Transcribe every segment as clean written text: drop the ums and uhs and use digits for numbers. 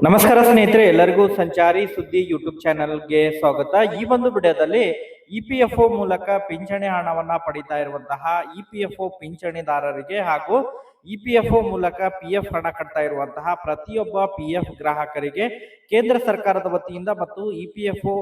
ನಮಸ್ಕಾರ ಸ್ನೇಹಿತರೆ, ಎಲ್ಲರಿಗೂ ಸಂಚಾರಿ ಸುದ್ದಿ ಯೂಟ್ಯೂಬ್ ಚಾನೆಲ್ಗೆ ಸ್ವಾಗತ. ಈ ಒಂದು ವಿಡಿಯೋದಲ್ಲಿ ಇಪಿಎಫ್ಒ ಮೂಲಕ ಪಿಂಚಣಿ ಹಣವನ್ನ ಪಡಿತಾ ಇರುವಂತಹ ಇಪಿಎಫ್ಒ ಪಿಂಚಣಿದಾರರಿಗೆ ಹಾಗೂ ಇಪಿಎಫ್ಒ ಮೂಲಕ ಪಿಎಫ್ ಹಣ ಕಟ್ತಾ ಇರುವಂತಹ ಪ್ರತಿಯೊಬ್ಬ ಪಿಎಫ್ ಗ್ರಾಹಕರಿಗೆ ಕೇಂದ್ರ ಸರ್ಕಾರದ ವತಿಯಿಂದ ಮತ್ತು ಇಪಿಎಫ್ಒ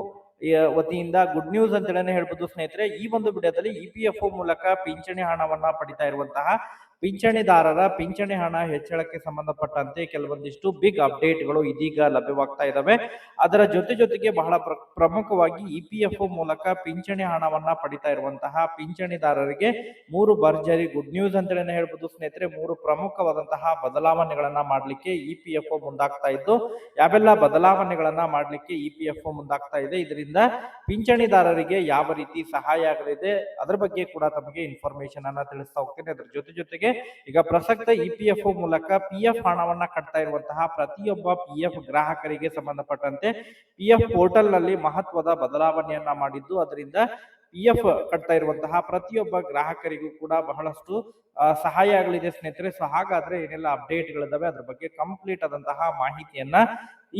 ವತಿಯಿಂದ ಗುಡ್ ನ್ಯೂಸ್ ಅಂತೇಳಿ ಹೇಳ್ಬೋದು ಸ್ನೇಹಿತರೆ. ಈ ಒಂದು ವಿಡಿಯೋದಲ್ಲಿ ಇಪಿಎಫ್ಒ ಮೂಲಕ ಪಿಂಚಣಿ ಹಣವನ್ನ ಪಡಿತಾ ಇರುವಂತಹ ಪಿಂಚಣಿದಾರರ ಪಿಂಚಣಿ ಹಣ ಹೆಚ್ಚಳಕ್ಕೆ ಸಂಬಂಧಪಟ್ಟಂತೆ ಕೆಲವೊಂದಿಷ್ಟು ಬಿಗ್ ಅಪ್ಡೇಟ್ಗಳು ಇದೀಗ ಲಭ್ಯವಾಗ್ತಾ ಇದಾವೆ. ಅದರ ಜೊತೆಗೆ ಬಹಳ ಪ್ರಮುಖವಾಗಿ ಇಪಿಎಫ್ಒ ಮೂಲಕ ಪಿಂಚಣಿ ಹಣವನ್ನ ಪಡಿತಾ ಇರುವಂತಹ ಪಿಂಚಣಿದಾರರಿಗೆ 3 ಭರ್ಜರಿ ಗುಡ್ ನ್ಯೂಸ್ ಅಂತೇಳಿ ಹೇಳ್ಬೋದು ಸ್ನೇಹಿತರೆ. 3 ಪ್ರಮುಖವಾದಂತಹ ಬದಲಾವಣೆಗಳನ್ನ ಮಾಡ್ಲಿಕ್ಕೆ ಇಪಿಎಫ್ಒ ಮುಂದಾಗ್ತಾ ಇದ್ದು, ಯಾವೆಲ್ಲ ಬದಲಾವಣೆಗಳನ್ನ ಮಾಡ್ಲಿಕ್ಕೆ ಇಪಿಎಫ್ಒ ಮುಂದಾಗ್ತಾ ಇದೆ, ಇದರಿಂದ ಪಿಂಚಣಿದಾರರಿಗೆ ಯಾವ ರೀತಿ ಸಹಾಯ ಆಗಲಿದೆ ಅದರ ಬಗ್ಗೆ ಕೂಡ ತಮಗೆ ಇನ್ಫಾರ್ಮೇಶನ್ ಅನ್ನ ತಿಳಿಸ್ತಾ ಹೋಗ್ತೇನೆ. ಅದರ ಜೊತೆಗೆ ಈಗ ಪ್ರಸಕ್ತ ಇಪಿಎಫ್ಒ ಮೂಲಕ ಪಿಎಫ್ ಹಣವನ್ನ ಕಟ್ತಾ ಇರುವಂತಹ ಪ್ರತಿಯೊಬ್ಬ ಪಿಎಫ್ ಗ್ರಾಹಕರಿಗೆ ಸಂಬಂಧಪಟ್ಟಂತೆ ಪಿಎಫ್ ಪೋರ್ಟಲ್ ನಲ್ಲಿ ಮಹತ್ವದ ಬದಲಾವಣೆಯನ್ನ ಮಾಡಿದ್ದು, ಅದರಿಂದ ಪಿಎಫ್ ಕಟ್ತಾ ಇರುವಂತಹ ಪ್ರತಿಯೊಬ್ಬ ಗ್ರಾಹಕರಿಗೂ ಕೂಡ ಬಹಳಷ್ಟು ಸಹಾಯ ಆಗಲಿದೆ ಸ್ನೇಹಿತರೆ. ಸೊ ಹಾಗಾದ್ರೆ ಏನೆಲ್ಲ ಅಪ್ಡೇಟ್ಗಳಿದಾವೆ ಅದ್ರ ಬಗ್ಗೆ ಕಂಪ್ಲೀಟ್ ಆದಂತಹ ಮಾಹಿತಿಯನ್ನ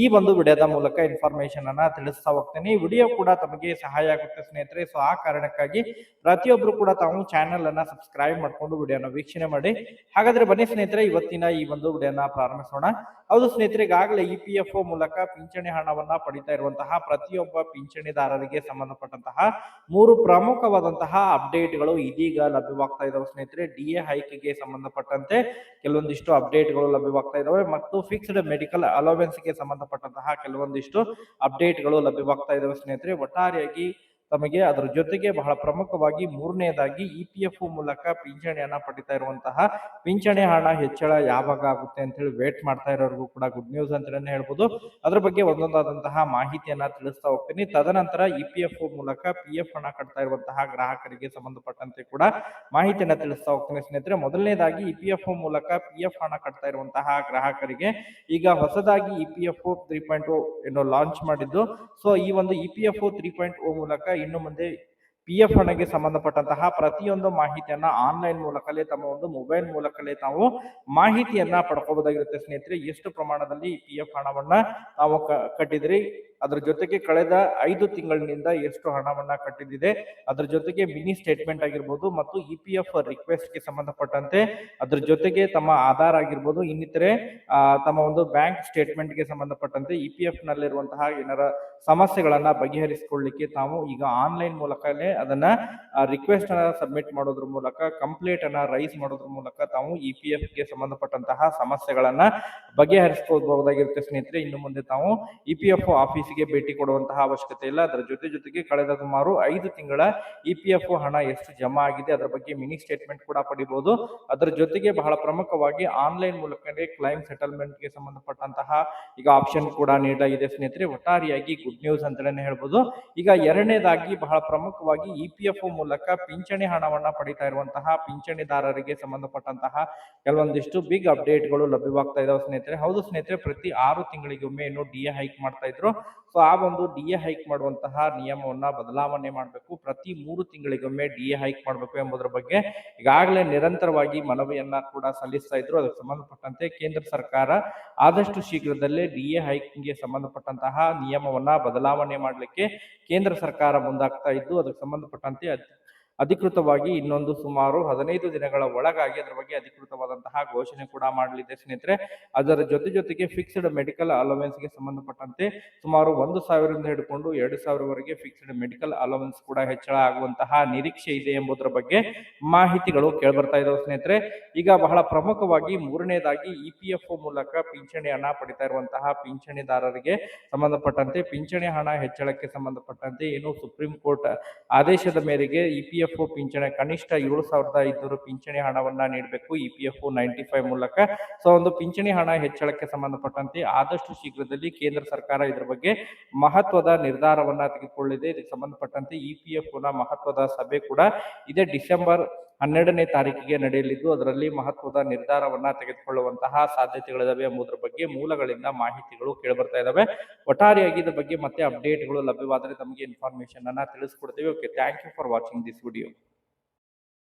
ಈ ಒಂದು ವಿಡಿಯೋದ ಮೂಲಕ ಇನ್ಫಾರ್ಮೇಶನ್ ಅನ್ನ ತಿಳಿಸ್ತಾ ಹೋಗ್ತೇನೆ. ಈ ವಿಡಿಯೋ ಕೂಡ ತಮಗೆ ಸಹಾಯ ಆಗುತ್ತೆ ಸ್ನೇಹಿತರೆ. ಸೊ ಆ ಕಾರಣಕ್ಕಾಗಿ ಪ್ರತಿಯೊಬ್ರು ಕೂಡ ತಾವು ಚಾನೆಲ್ ಅನ್ನ ಸಬ್ಸ್ಕ್ರೈಬ್ ಮಾಡ್ಕೊಂಡು ವಿಡಿಯೋನ ವೀಕ್ಷಣೆ ಮಾಡಿ. ಹಾಗಾದ್ರೆ ಬನ್ನಿ ಸ್ನೇಹಿತರೆ, ಇವತ್ತಿನ ಈ ಒಂದು ವಿಡಿಯೋನ ಪ್ರಾರಂಭಿಸೋಣ. ಹೌದು ಸ್ನೇಹಿತರೆ, ಈಗಾಗಲೇ ಇಪಿಎಫ್ಒ ಮೂಲಕ ಪಿಂಚಣಿ ಹಣವನ್ನ ಪಡಿತಾ ಇರುವಂತಹ ಪ್ರತಿಯೊಬ್ಬ ಪಿಂಚಣಿದಾರರಿಗೆ ಸಂಬಂಧಪಟ್ಟಂತಹ 3 ಪ್ರಮುಖವಾದಂತಹ ಅಪ್ಡೇಟ್ಗಳು ಇದೀಗ ಲಭ್ಯವಾಗ್ತಾ ಇದಾವೆ ಸ್ನೇಹಿತರೆ. ಡಿಎ ಹೈಕ್ಗೆ ಸಂಬಂಧಪಟ್ಟಂತೆ ಕೆಲವೊಂದಿಷ್ಟು ಅಪ್ಡೇಟ್ಗಳು ಲಭ್ಯವಾಗ್ತಾ ಇದಾವೆ ಮತ್ತು ಫಿಕ್ಸ್ಡ್ ಮೆಡಿಕಲ್ ಅಲೋವೆನ್ಸ್ಗೆ ಸಂಬಂಧಪಟ್ಟಂತಹ ಕೆಲವೊಂದಿಷ್ಟು ಅಪ್ಡೇಟ್ಗಳು ಲಭ್ಯವಾಗ್ತಾ ಇದಾವೆ ಸ್ನೇಹಿತರೆ. ಒಟ್ಟಾರೆಯಾಗಿ ತಮಗೆ ಅದರ ಜೊತೆಗೆ ಬಹಳ ಪ್ರಮುಖವಾಗಿ 3ನೇದಾಗಿ ಇಪಿಎಫ್ಒ ಮೂಲಕ ಪಿಂಚಣಿಯನ್ನ ಪಡಿತಾ ಇರುವಂತಹ ಪಿಂಚಣಿ ಹಣ ಹೆಚ್ಚಳ ಯಾವಾಗ ಆಗುತ್ತೆ ಅಂತ ಹೇಳಿ ವೇಟ್ ಮಾಡ್ತಾ ಇರೋರಿಗೂ ಕೂಡ ಗುಡ್ ನ್ಯೂಸ್ ಅಂತಾನೆ ಹೇಳ್ಬೋದು. ಅದ್ರ ಬಗ್ಗೆ ಒಂದೊಂದಾದಂತಹ ಮಾಹಿತಿಯನ್ನ ತಿಳಿಸ್ತಾ ಹೋಗ್ತೀನಿ. ತದನಂತರ ಇಪಿಎಫ್ಒ ಮೂಲಕ ಪಿಎಫ್ ಹಣ ಕಟ್ತಾ ಇರುವಂತಹ ಗ್ರಾಹಕರಿಗೆ ಸಂಬಂಧಪಟ್ಟಂತೆ ಕೂಡ ಮಾಹಿತಿಯನ್ನ ತಿಳಿಸ್ತಾ ಹೋಗ್ತೀನಿ ಸ್ನೇಹಿತರೆ. ಮೊದಲನೇದಾಗಿ ಇಪಿಎಫ್ಒ ಮೂಲಕ ಪಿಎಫ್ ಹಣ ಕಟ್ತಾ ಇರುವಂತಹ ಗ್ರಾಹಕರಿಗೆ ಈಗ ಹೊಸದಾಗಿ ಇಪಿಎಫ್ಒ 3.0 ಏನೋ ಲಾಂಚ್ ಮಾಡಿದ್ದು. ಸೊ ಈ ಒಂದು ಇಪಿಎಫ್ಒ 3.0 ಮೂಲಕ ಇನ್ನು ಮುಂದೆ ಪಿಎಫ್ ಹಣಕ್ಕೆ ಸಂಬಂಧಪಟ್ಟಂತಹ ಪ್ರತಿಯೊಂದು ಮಾಹಿತಿಯನ್ನ ಆನ್ಲೈನ್ ಮೂಲಕಲೇ ತಮ್ಮ ಒಂದು ಮೊಬೈಲ್ ಮೂಲಕಲೇ ತಾವು ಮಾಹಿತಿಯನ್ನ ಪಡ್ಕೋಬಹುದಾಗಿರುತ್ತೆ ಸ್ನೇಹಿತರೆ. ಎಷ್ಟು ಪ್ರಮಾಣದಲ್ಲಿ ಪಿಎಫ್ ಹಣವನ್ನ ತಾವು ಕಟ್ಟಿದ್ರಿ, ಅದ್ರ ಜೊತೆಗೆ ಕಳೆದ 5 ತಿಂಗಳಿನಿಂದ ಎಷ್ಟು ಹಣವನ್ನ ಕಟ್ಟಿದಿದೆ, ಅದ್ರ ಜೊತೆಗೆ ಮಿನಿ ಸ್ಟೇಟ್ಮೆಂಟ್ ಆಗಿರ್ಬೋದು ಮತ್ತು ಇಪಿಎಫ್ ರಿಕ್ವೆಸ್ಟ್ ಗೆ ಸಂಬಂಧಪಟ್ಟಂತೆ ಅದ್ರ ಜೊತೆಗೆ ತಮ್ಮ ಆಧಾರ್ ಆಗಿರ್ಬೋದು, ಇನ್ನಿತರೆ ತಮ್ಮ ಒಂದು ಬ್ಯಾಂಕ್ ಸ್ಟೇಟ್ಮೆಂಟ್ ಗೆ ಸಂಬಂಧಪಟ್ಟಂತೆ ಇಪಿಎಫ್ ನಲ್ಲಿರುವಂತಹ ಏನಾರ ಸಮಸ್ಯೆಗಳನ್ನ ಬಗೆಹರಿಸಿಕೊಳ್ಳಲಿಕ್ಕೆ ತಾವು ಈಗ ಆನ್ಲೈನ್ ಮೂಲಕನೇ ಅದನ್ನ ರಿಕ್ವೆಸ್ಟ್ ಅನ್ನ ಸಬ್ಮಿಟ್ ಮಾಡೋದ್ರ ಮೂಲಕ, ಕಂಪ್ಲೇಂಟ್ ಅನ್ನ ರೈಸ್ ಮಾಡೋದ್ರ ಮೂಲಕ ತಾವು ಇಪಿಎಫ್ ಗೆ ಸಂಬಂಧಪಟ್ಟಂತಹ ಸಮಸ್ಯೆಗಳನ್ನ ಬಗೆಹರಿಸಿಕೊಳ್ಳಬಹುದಾಗಿರುತ್ತೆ ಸ್ನೇಹಿತರೆ. ಇನ್ನು ಮುಂದೆ ತಾವು ಇಪಿಎಫ್ ಆಫೀಸಿಗೆ ಭೇಟಿ ಕೊಡುವಂತಹ ಅವಶ್ಯಕತೆ ಇಲ್ಲ. ಅದರ ಜೊತೆಗೆ ಕಳೆದ ಸುಮಾರು 5 ತಿಂಗಳ ಇಪಿಎಫ್ ಹಣ ಎಷ್ಟು ಜಮಾ ಆಗಿದೆ ಅದರ ಬಗ್ಗೆ ಮಿನಿ ಸ್ಟೇಟ್ಮೆಂಟ್ ಕೂಡ ಪಡಿಬಹುದು. ಅದರ ಜೊತೆಗೆ ಬಹಳ ಪ್ರಮುಖವಾಗಿ ಆನ್ಲೈನ್ ಮೂಲಕನೇ ಕ್ಲೈಮ್ ಸೆಟಲ್ಮೆಂಟ್ ಗೆ ಸಂಬಂಧಪಟ್ಟಂತಹ ಈಗ ಆಪ್ಷನ್ ಕೂಡ ನೀಡಲಾಗಿದೆ ಸ್ನೇಹಿತರೆ. ಒಟ್ಟಾರೆಯಾಗಿ ಗುಡ್ ನ್ಯೂಸ್ ಅಂತಾನೆ ಹೇಳ್ಬೋದು. ಈಗ ಎರಡನೇದಾಗಿ ಬಹಳ ಪ್ರಮುಖವಾಗಿ ಇಪಿಎಫ್ಒ ಮೂಲಕ ಪಿಂಚಣಿ ಹಣವನ್ನ ಪಡಿತಾ ಇರುವಂತಹ ಪಿಂಚಣಿದಾರರಿಗೆ ಸಂಬಂಧಪಟ್ಟಂತಹ ಕೆಲವೊಂದಿಷ್ಟು ಬಿಗ್ ಅಪ್ಡೇಟ್ಗಳು ಲಭ್ಯವಾಗ್ತಾ ಇದಾವೆ ಸ್ನೇಹಿತರೆ. ಹೌದು ಸ್ನೇಹಿತರೆ, ಪ್ರತಿ 6 ತಿಂಗಳಿಗೊಮ್ಮೆ ಏನು ಡಿಎ ಹೈಕ್ ಮಾಡ್ತಾ ಇದ್ರು. ಸೊ ಆ ಒಂದು ಡಿಎ ಹೈಕ್ ಮಾಡುವಂತಹ ನಿಯಮವನ್ನ ಬದಲಾವಣೆ ಮಾಡಬೇಕು, ಪ್ರತಿ 3 ತಿಂಗಳಿಗೊಮ್ಮೆ ಡಿಎ ಹೈಕ್ ಮಾಡಬೇಕು ಎಂಬುದರ ಬಗ್ಗೆ ಈಗಾಗಲೇ ನಿರಂತರವಾಗಿ ಮನವಿಯನ್ನ ಕೂಡ ಸಲ್ಲಿಸ್ತಾ ಇದ್ರು. ಅದಕ್ಕೆ ಸಂಬಂಧಪಟ್ಟಂತೆ ಕೇಂದ್ರ ಸರ್ಕಾರ ಆದಷ್ಟು ಶೀಘ್ರದಲ್ಲೇ ಡಿಎ ಹೈಕ್ಗೆ ಸಂಬಂಧಪಟ್ಟಂತಹ ನಿಯಮವನ್ನ ಬದಲಾವಣೆ ಮಾಡಲಿಕ್ಕೆ ಕೇಂದ್ರ ಸರ್ಕಾರ ಮುಂದಾಗ್ತಾ ಇದ್ದು, ಅದಕ್ಕೆ ಸಂಬಂಧಪಟ್ಟಂತೆ ಅಧಿಕೃತವಾಗಿ ಇನ್ನೊಂದು ಸುಮಾರು 15 ದಿನಗಳ ಒಳಗಾಗಿ ಅದರ ಬಗ್ಗೆ ಅಧಿಕೃತವಾದಂತಹ ಘೋಷಣೆ ಕೂಡ ಮಾಡಲಿದೆ ಸ್ನೇಹಿತರೆ. ಅದರ ಜೊತೆಗೆ ಫಿಕ್ಸ್ಡ್ ಮೆಡಿಕಲ್ ಅಲೋವೆನ್ಸ್ ಗೆ ಸಂಬಂಧಪಟ್ಟಂತೆ ಸುಮಾರು 1,000 ಹಿಡ್ಕೊಂಡು 2,000 ವರೆಗೆ ಫಿಕ್ಸ್ಡ್ ಮೆಡಿಕಲ್ ಅಲೋವೆನ್ಸ್ ಕೂಡ ಹೆಚ್ಚಳ ಆಗುವಂತಹ ನಿರೀಕ್ಷೆ ಇದೆ ಎಂಬುದರ ಬಗ್ಗೆ ಮಾಹಿತಿಗಳು ಕೇಳ್ಬರ್ತಾ ಇದಾವೆ ಸ್ನೇಹಿತರೆ. ಈಗ ಬಹಳ ಪ್ರಮುಖವಾಗಿ 3ನೇದಾಗಿ ಇಪಿಎಫ್ಒ ಮೂಲಕ ಪಿಂಚಣಿ ಹಣ ಪಡಿತಾ ಇರುವಂತಹ ಪಿಂಚಣಿದಾರರಿಗೆ ಸಂಬಂಧಪಟ್ಟಂತೆ ಪಿಂಚಣಿ ಹಣ ಹೆಚ್ಚಳಕ್ಕೆ ಸಂಬಂಧಪಟ್ಟಂತೆ ಏನು ಸುಪ್ರೀಂ ಕೋರ್ಟ್ ಆದೇಶದ ಮೇರೆಗೆ ಇಪಿಎಫ್ಒ ಪಿಂಚಣಿ ಕನಿಷ್ಠ 7,500 ಪಿಂಚಣಿ ಹಣವನ್ನ ನೀಡಬೇಕು ಇಪಿಎಫ್ಒ 95 ಮೂಲಕ. ಸೊ ಒಂದು ಪಿಂಚಣಿ ಹಣ ಹೆಚ್ಚಳಕ್ಕೆ ಸಂಬಂಧಪಟ್ಟಂತೆ ಆದಷ್ಟು ಶೀಘ್ರದಲ್ಲಿ ಕೇಂದ್ರ ಸರ್ಕಾರ ಇದರ ಬಗ್ಗೆ ಮಹತ್ವದ ನಿರ್ಧಾರವನ್ನ ತೆಗೆದುಕೊಳ್ಳಿದೆ. ಇದಕ್ಕೆ ಸಂಬಂಧಪಟ್ಟಂತೆ ಇಪಿಎಫ್ಒ ನ ಮಹತ್ವದ ಸಭೆ ಕೂಡ ಇದೇ ಡಿಸೆಂಬರ್ 12ನೇ ತಾರೀಕಿಗೆ ನಡೆಯಲಿದ್ದು, ಅದರಲ್ಲಿ ಮಹತ್ವದ ನಿರ್ಧಾರವನ್ನ ತೆಗೆದುಕೊಳ್ಳುವಂತಹ ಸಾಧ್ಯತೆಗಳಿದಾವೆ ಎಂಬುದರ ಬಗ್ಗೆ ಮೂಲಗಳಿಂದ ಮಾಹಿತಿಗಳು ಕೇಳಿಬರ್ತಾ ಇದಾವೆ. ಒಟ್ಟಾರೆಯಾಗಿ ಇದರ ಬಗ್ಗೆ ಮತ್ತೆ ಅಪ್ಡೇಟ್ಗಳು ಲಭ್ಯವಾದರೆ ತಮಗೆ ಇನ್ಫಾರ್ಮೇಶನ್ ಅನ್ನ ತಿಳಿಸ್ಕೊಡ್ತೀವಿ. Okay, thank you for watching this video.